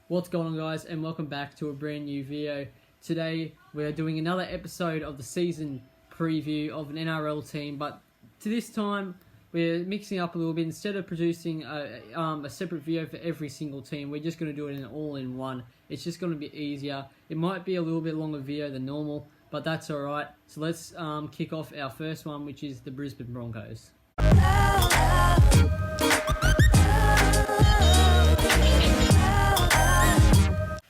What's going on, guys, and welcome back to a brand new video. Today we're doing another episode of the season preview of an NRL team, but to this time we're mixing up a little bit. Instead of producing a separate video for every single team, we're just going to do it in all-in-one. It's just going to be easier. It might be a little bit longer video than normal, but that's alright. So let's kick off our first one, which is the Brisbane Broncos.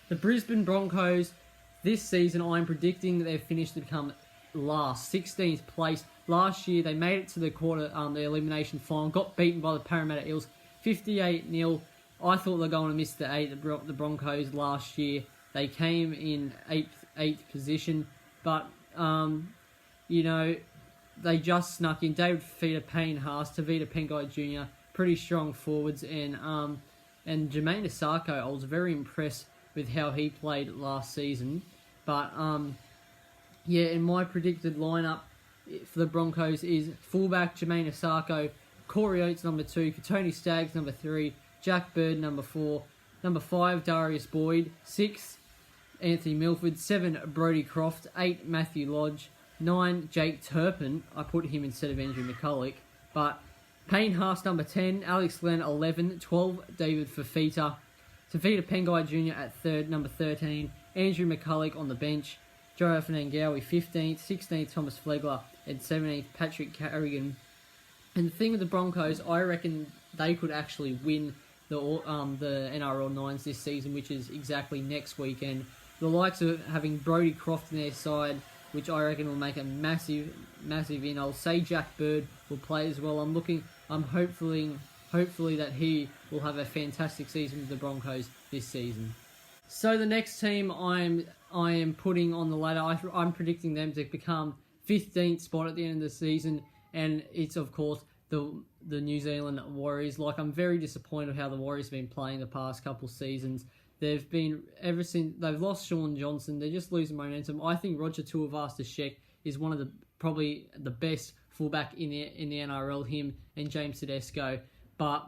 The Brisbane Broncos, this season I'm predicting that they've finished to become last, 16th place. Last year they made it to the the elimination final, got beaten by the Parramatta Eels 58-0. I thought they were going to miss the 8, the Broncos last year. They came in 8th position, but you know, they just snuck in. David Fifita, Payne Haas, Tavita Pengai Jr., pretty strong forwards, and Jermaine Asako, I was very impressed with how he played last season. But yeah, in my predicted lineup for the Broncos is fullback Jermaine Asako, Corey Oates number 2, Tony Staggs number 3, Jack Bird number 4, number 5 Darius Boyd, 6 Anthony Milford, 7 Brodie Croft, 8 Matthew Lodge, 9 Jake Turpin. I put him instead of Andrew McCulloch. But Payne Haas number 10, Alex Glenn 11, 12 David Fifita, Tavita Pengai Jr. at number 13, Andrew McCulloch on the bench, Joe Fanangawi 15th, 16th Thomas Flegler, and 17th Patrick Carrigan. And the thing with the Broncos, I reckon they could actually win the NRL 9s this season, which is exactly next weekend. The likes of having Brodie Croft in their side, which I reckon will make a massive in. I'll say Jack Bird will play as well. I'm hopefully that he will have a fantastic season with the Broncos this season. So the next team I am putting on the ladder, I'm predicting them to become 15th spot at the end of the season, and it's of course the New Zealand Warriors. Like, I'm very disappointed with how the Warriors have been playing the past couple seasons. They've been, ever since they've lost Sean Johnson, they're just losing momentum. I think Roger Tuivasa-Sheck is one of probably the best fullback in the NRL. Him and James Tedesco. But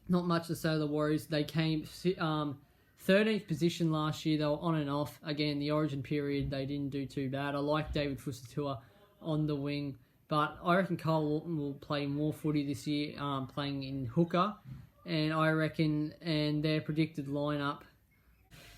not much to say of the Warriors. They came 13th position last year. They were on and off. Again, the origin period, they didn't do too bad. I like David Fusatua on the wing. But I reckon Carl Lawton will play more footy this year, playing in hooker. And I reckon, and their predicted lineup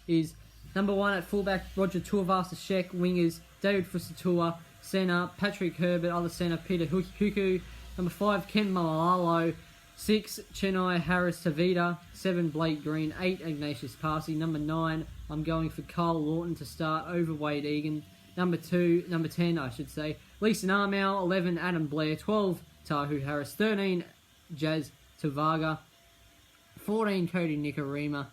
is number 1 at fullback, Roger Tuivasa-Sheck. Wingers, David Fusatua. Centre, Patrick Herbert. Other centre, Peter Huku. Number 5, Ken Malalo. 6, Chennai Harris Tavita. 7, Blake Green. 8, Ignatius Parsi. Number 9, I'm going for Carl Lawton to start over Wade Egan. Number 10, I should say, Leeson Armour. 11, Adam Blair. 12, Tahu Harris. 13, Jazz Tavaga. 14, Cody Nikorima.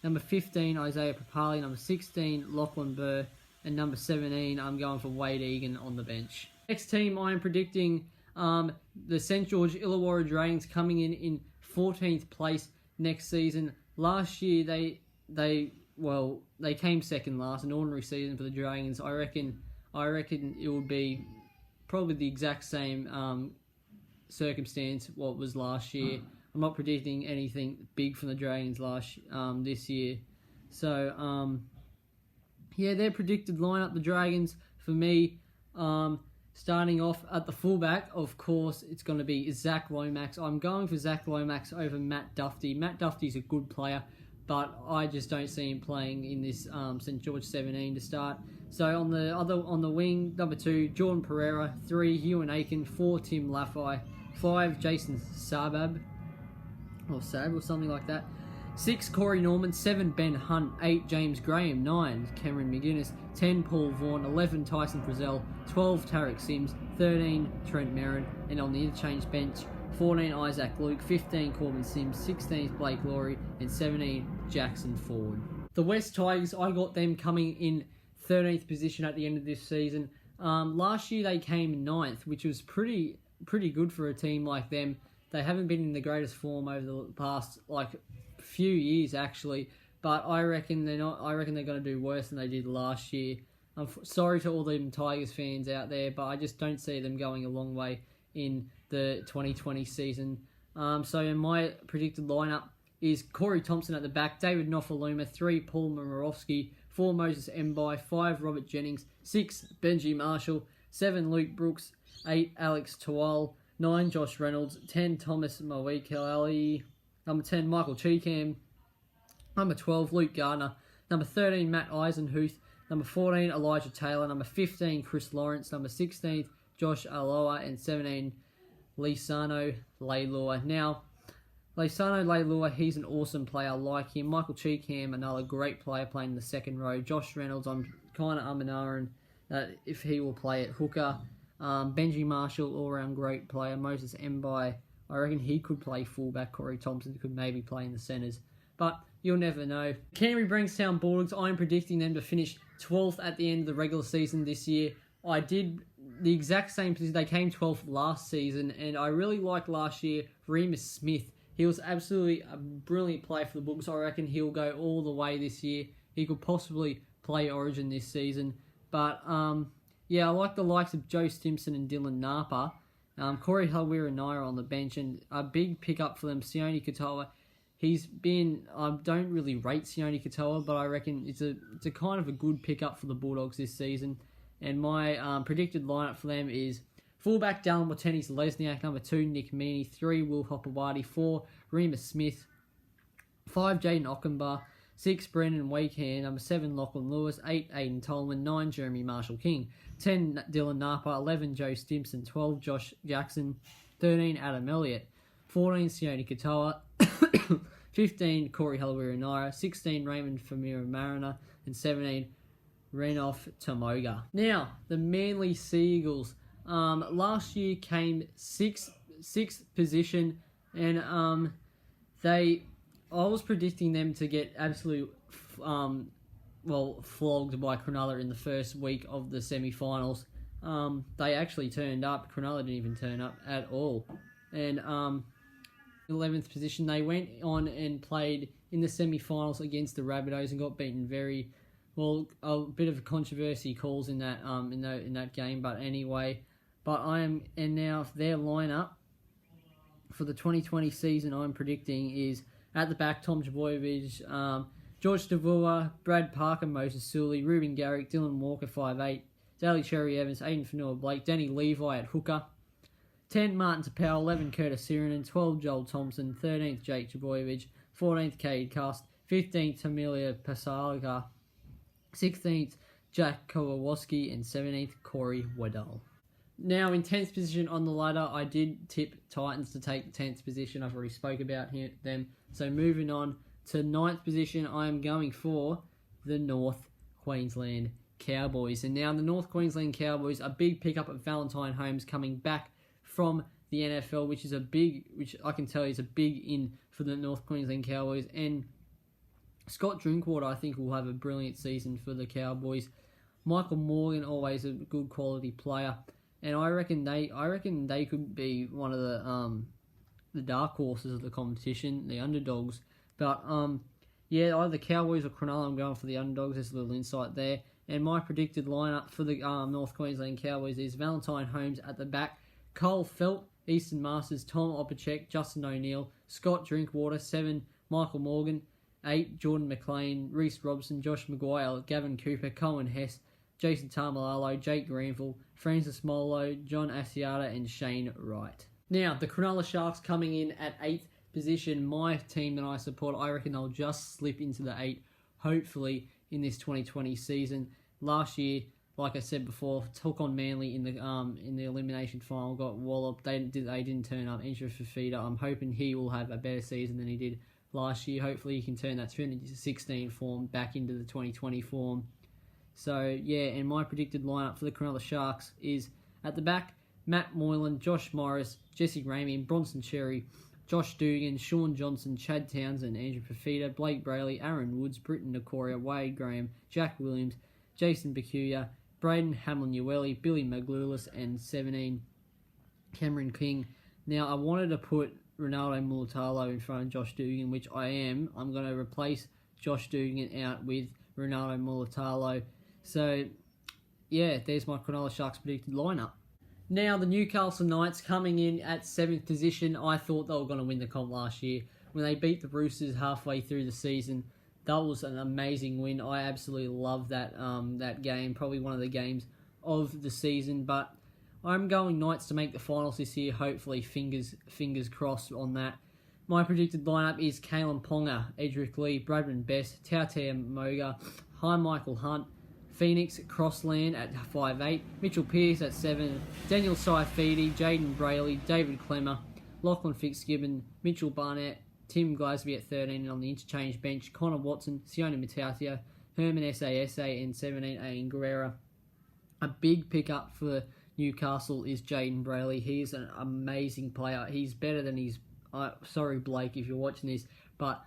Number 15, Isaiah Papali. Number 16, Lachlan Burr. And number 17, I'm going for Wade Egan on the bench. Next team, I am predicting the St. George Illawarra Dragons coming in 14th place next season. Last year they came second last, an ordinary season for the Dragons. I reckon it would be probably the exact same circumstance what was last year. I'm not predicting anything big from the Dragons this year. So yeah, their predicted lineup, the Dragons, for me, starting off at the fullback, of course, it's going to be Zach Lomax. I'm going for Zach Lomax over Matt Duffy. Matt Duffy's a good player, but I just don't see him playing in this St. George 17 to start. So on the wing, number 2, Jordan Pereira. 3, Ewan Aiken. 4, Tim Laffey. 5, Jason Sabab, or Sab, or something like that. 6, Corey Norman. 7, Ben Hunt. 8, James Graham. 9, Cameron McGuinness. 10, Paul Vaughan. 11, Tyson Frizzell. 12, Tarek Sims. 13, Trent Merrin. And on the interchange bench, 14, Isaac Luke. 15, Corbin Sims. 16, Blake Laurie. And 17, Jackson Ford. The West Tigers, I got them coming in 13th position at the end of this season. Last year they came 9th, which was pretty good for a team like them. They haven't been in the greatest form over the past few years actually, but I reckon they're not. I reckon they're going to do worse than they did last year. I'm sorry to all the Tigers fans out there, but I just don't see them going a long way in the 2020 season. So in my predicted lineup, is Corey Thompson at the back, David Nofaluma, 3 Paul Momirovski, 4 Moses Mbai, 5 Robert Jennings, 6 Benji Marshall, 7 Luke Brooks, 8 Alex Tawal, 9 Josh Reynolds, 10 Thomas Mawikali, number 10 Michael Cheekham, number 12 Luke Gardner, number 13 Matt Eisenhuth, number 14 Elijah Taylor, number 15 Chris Lawrence, number 16 Josh Aloha, and 17 Lisano Leilua. Now, Lisano Leilua, he's an awesome player. I like him. Michael Cheekham, another great player playing in the second row. Josh Reynolds, I'm kind of umming if he will play at hooker. Benji Marshall, all-round great player. Moses Mbai, I reckon he could play fullback. Corey Thompson could maybe play in the centres. But you'll never know. Canterbury Bankstown Bulldogs, I'm predicting them to finish 12th at the end of the regular season this year. I did the exact same position. They came 12th last season, and I really liked last year Remus Smith. He was absolutely a brilliant player for the Bulldogs. I reckon he'll go all the way this year. He could possibly play Origin this season. But, yeah, I like the likes of Joe Stimson and Dylan Napa. Corey Halwira-Nair on the bench, and a big pickup for them, Sione Katoa. He's been, I don't really rate Sione Katoa, but I reckon it's a kind of a good pickup for the Bulldogs this season. And my predicted lineup for them is fullback Dallin Watene-Lesniak, number 2 Nick Meaney, 3 Will Hopewadi, 4 Remus Smith, 5 Jaden Ockenbar, 6 Brendan Wakehand, number 7 Lachlan Lewis, 8 Aiden Tolman, 9 Jeremy Marshall-King, 10 Dylan Napa, 11 Joe Stimson, 12 Josh Jackson, 13 Adam Elliott, 14 Sione Katoa, 15 Corey Halwira-Nair, 16 Raymond Famira Mariner, and 17 Renoff Tomoga. Now, the Manly Seagulls. Last year came sixth position, and I was predicting them to get absolute flogged by Cronulla in the first week of the semi-finals. They actually turned up. Cronulla didn't even turn up at all, and 11th position. They went on and played in the semi-finals against the Rabbitohs and got beaten very well. A bit of controversy calls in that in that game, but anyway. But now their lineup for the 2020 season, I'm predicting is at the back Tom Trbojevic, George Tavua, Brad Parker, Moses Sully, Ruben Garrick, Dylan Walker 5'8", Daly Cherry Evans, Aiden Fanua-Blake, Danny Levi at hooker, 10 Martin Tapau, 11 Curtis Sirinen, 12 Joel Thompson, 13th Jake Trbojevic, 14th Cade Cust, 15th Tamilia Pasalica, 16th Jack Kowalski, and 17th Corey Waddell. Now, in 10th position on the ladder, I did tip Titans to take the 10th position. I've already spoke about them. So moving on to 9th position, I am going for the North Queensland Cowboys. And now the North Queensland Cowboys, a big pickup at Valentine Holmes coming back from the NFL, which I can tell you is a big in for the North Queensland Cowboys. And Scott Drinkwater, I think, will have a brilliant season for the Cowboys. Michael Morgan, always a good quality player. And I reckon they could be one of the dark horses of the competition, the underdogs. But yeah, either the Cowboys or Cronulla, I'm going for the underdogs. There's a little insight there. And my predicted lineup for the North Queensland Cowboys is Valentine Holmes at the back, Cole Felt, Easton Masters, Tom Opacek, Justin O'Neill, Scott Drinkwater, 7 Michael Morgan, 8 Jordan McLean, Reece Robson, Josh Maguire, Gavin Cooper, Cohen Hess, Jason Tamalalo, Jake Granville, Francis Molo, John Asiata, and Shane Wright. Now, the Cronulla Sharks coming in at 8th position. My team that I support, I reckon they'll just slip into the 8, hopefully, in this 2020 season. Last year, like I said before, took on Manly in the elimination final, got walloped. They didn't turn up. Andrew Fafita, I'm hoping he will have a better season than he did last year. Hopefully, he can turn that 2016 form back into the 2020 form. So, yeah, and my predicted lineup for the Cronulla Sharks is at the back, Matt Moylan, Josh Morris, Jesse Ramey, Bronson Cherry, Josh Dugan, Sean Johnson, Chad Townsend, Andrew Fafita, Blake Brayley, Aaron Woods, Britton Nicoria, Wade Graham, Jack Williams, Jason Bakuya, Braden Hamlin-Ueli, Billy Maglulis, and 17 Cameron King. Now, I wanted to put Ronaldo Mulatalo in front of Josh Dugan, which I am. I'm going to replace Josh Dugan out with Ronaldo Mulatalo. So, yeah, there's my Cronulla Sharks predicted lineup. Now, the Newcastle Knights coming in at 7th position. I thought they were going to win the comp last year. when they beat the Roosters halfway through the season. That was an amazing win. I absolutely love that that game. Probably one of the games of the season. But I'm going Knights to make the finals this year. Hopefully, fingers crossed on that. My predicted lineup is Kalen Ponga, Edric Lee, Bradman Best, Tautea Moga, Hi Michael Hunt, Phoenix Crossland at 5'8", Mitchell Pearce at 7, Daniel Saifidi, Jaden Brayley, David Clemmer, Lachlan Fitzgibbon, Mitchell Barnett, Tim Glasby at 13, and on the interchange bench, Connor Watson, Sione Matautia, Herman Sasa, and 17, Aiden Guerrera. A big pickup for Newcastle is Jaden Brayley. He is an amazing player. He's better than his... sorry, Blake, if you're watching this, but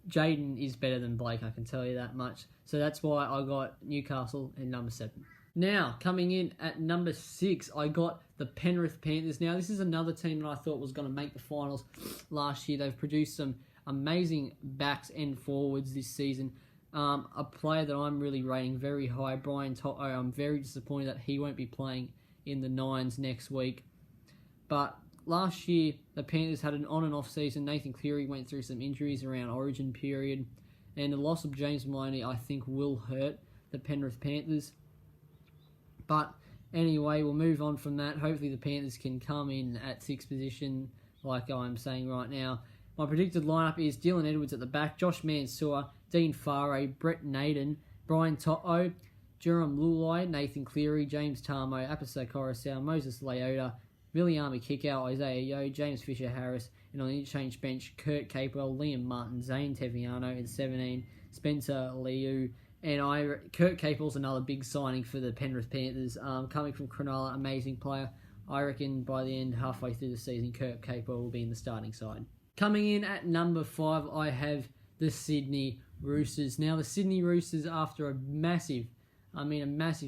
Jaden is better than Blake, I can tell you that much. So that's why I got Newcastle in number 7. Now, coming in at number 6, I got the Penrith Panthers. Now, this is another team that I thought was going to make the finals last year. They've produced some amazing backs and forwards this season. A player that I'm really rating very high, Brian To'o. I'm very disappointed that he won't be playing in the Nines next week. But last year, the Panthers had an on and off season. Nathan Cleary went through some injuries around Origin period. And the loss of James Maloney, I think, will hurt the Penrith Panthers. But anyway, we'll move on from that. Hopefully the Panthers can come in at 6th position, like I'm saying right now. My predicted lineup is Dylan Edwards at the back, Josh Mansour, Dean Farre, Brett Naden, Brian To'o, Jerome Lulai, Nathan Cleary, James Tarmo, Apasa Coruscant, Moses Leota, Viliami Kikau, Isaiah Yeo, James Fisher-Harris, and on the interchange bench, Kurt Capewell, Liam Martin, Zane Teviano, and 17, Spencer Liu. And Kurt Capewell's another big signing for the Penrith Panthers. Coming from Cronulla, amazing player. I reckon by the end, halfway through the season, Kurt Capewell will be in the starting side. Coming in at number 5, I have the Sydney Roosters. Now, the Sydney Roosters, after a massive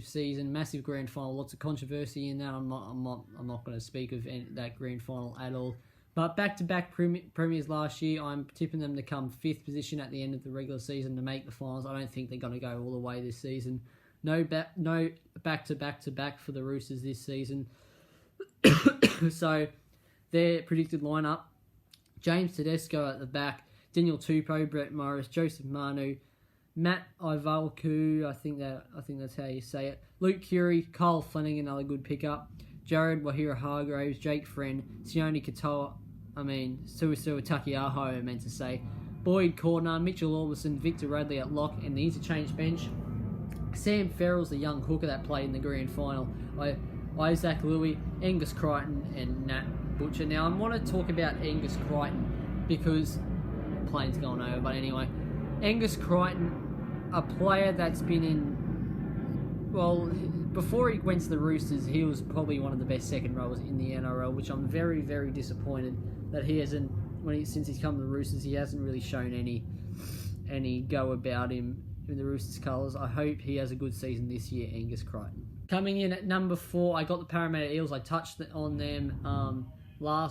season, massive grand final, lots of controversy in that. I'm not going to speak of that grand final at all. But back-to-back premiers last year, I'm tipping them to come 5th position at the end of the regular season to make the finals. I don't think they're going to go all the way this season. No back-to-back for the Roosters this season. So, their predicted lineup: James Tedesco at the back, Daniel Tupou, Brett Morris, Joseph Manu, Matt Ivalku, I think that's how you say it, Luke Keary, Kyle Flanagan, another good pickup, Jared Wahira-Hargraves, Jake Friend, Sione Katoa, Suisua Takiaho, I meant to say, Boyd Cordner, Mitchell Orbison, Victor Radley at lock, and the interchange bench, Sam Farrell's the young hooker that played in the grand final, Isaac Louis, Angus Crichton, and Nat Butcher. Now, I want to talk about Angus Crichton because the plane's going over, but anyway, Angus Crichton, a player that's been in, well, before he went to the Roosters, he was probably one of the best second rowers in the NRL, which I'm very, very disappointed that he hasn't, since he's come to the Roosters, he hasn't really shown any go about him in the Roosters colours. I hope he has a good season this year, Angus Crichton. Coming in at number 4, I got the Parramatta Eels. I touched on them I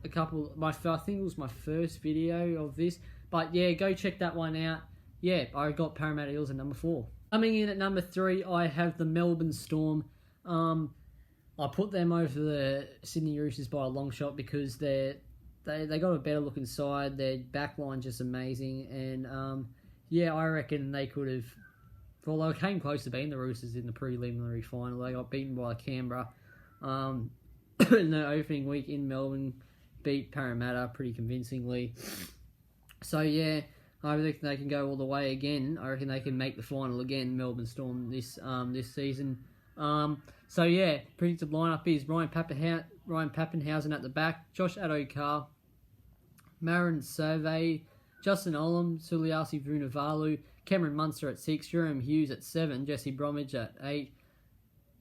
think it was my first video of this. But yeah, go check that one out. Yeah, I got Parramatta Eels at number 4. Coming in at number 3, I have the Melbourne Storm. I put them over the Sydney Roosters by a long shot because they got a better looking side. Their backline just amazing, and yeah, I reckon they could have. Well, they came close to beating the Roosters in the preliminary final. They got beaten by Canberra in the opening week in Melbourne. Beat Parramatta pretty convincingly. So yeah, I think they can go all the way again. I reckon they can make the final again, Melbourne Storm, this season. So yeah, predicted lineup is Ryan Pappenhausen at the back, Josh Adokar, Marin Survey, Justin Olam, Suliasi Vunivalu, Cameron Munster at 6, Jerome Hughes at 7, Jesse Bromwich at 8,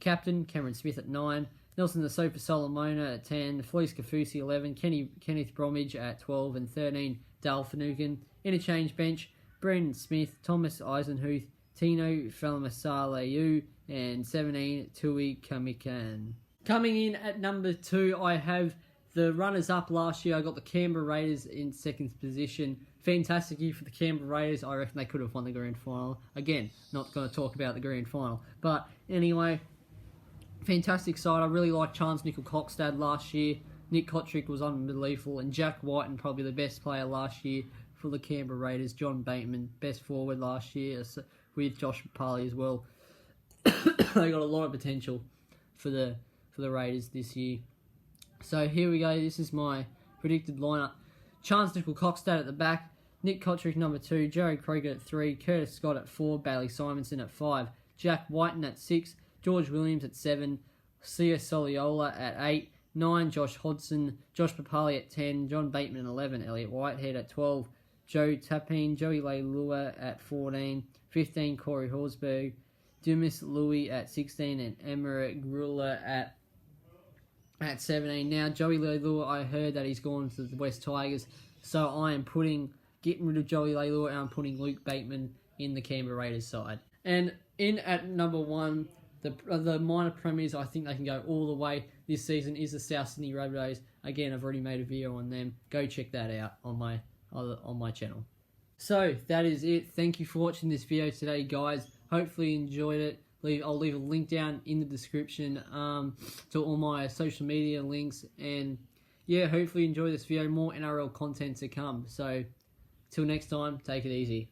Captain Cameron Smith at 9, Nelson the Sofa Solomona at 10, Felice Kafusi 11, Kenneth Bromwich at 12, and 13, Dale Finucane. Interchange bench, Brendan Smith, Thomas Eisenhuth, Tino Falamasaleau, and 17, Tui Kamikan. Coming in at number 2, I have the runners-up last year. I got the Canberra Raiders in 2nd position. Fantastic year for the Canberra Raiders. I reckon they could have won the grand final. Again, not going to talk about the grand final. But anyway, fantastic side. I really liked Chance Nickel-Cockstad last year. Nick Kotrick was unbelievable, and Jack Whiten, probably the best player last year for the Canberra Raiders. John Bateman, best forward last year, with Josh Papali as well. They got a lot of potential for the Raiders this year. So here we go. This is my predicted lineup. Chance Nickel-Cockstad at the back. Nick Kotrick number 2. Jerry Croker at 3. Curtis Scott at 4. Bailey Simonson at 5. Jack Whiten at 6. George Williams at 7. Sia Soliola at 8. 9. Josh Hodgson. Josh Papali at 10. John Bateman at 11. Elliot Whitehead at 12. Joe Tapine. Joey Leilua at 14. 15. Corey Horsburgh. Dumas Louis at 16. And Emmerich Grula at 17. Now, Joey Leilua, I heard that he's gone to the West Tigers, so I am getting rid of Joey Leilua, and I'm putting Luke Bateman in the Canberra Raiders side. And in at number 1, the minor premiers, I think they can go all the way this season, is the South Sydney Rabbitohs. Again, I've already made a video on them. Go check that out on my channel. So, that is it. Thank you for watching this video today, guys. Hopefully you enjoyed it. I'll leave a link down in the description to all my social media links. And yeah, hopefully you enjoy this video. More NRL content to come. So till next time, take it easy.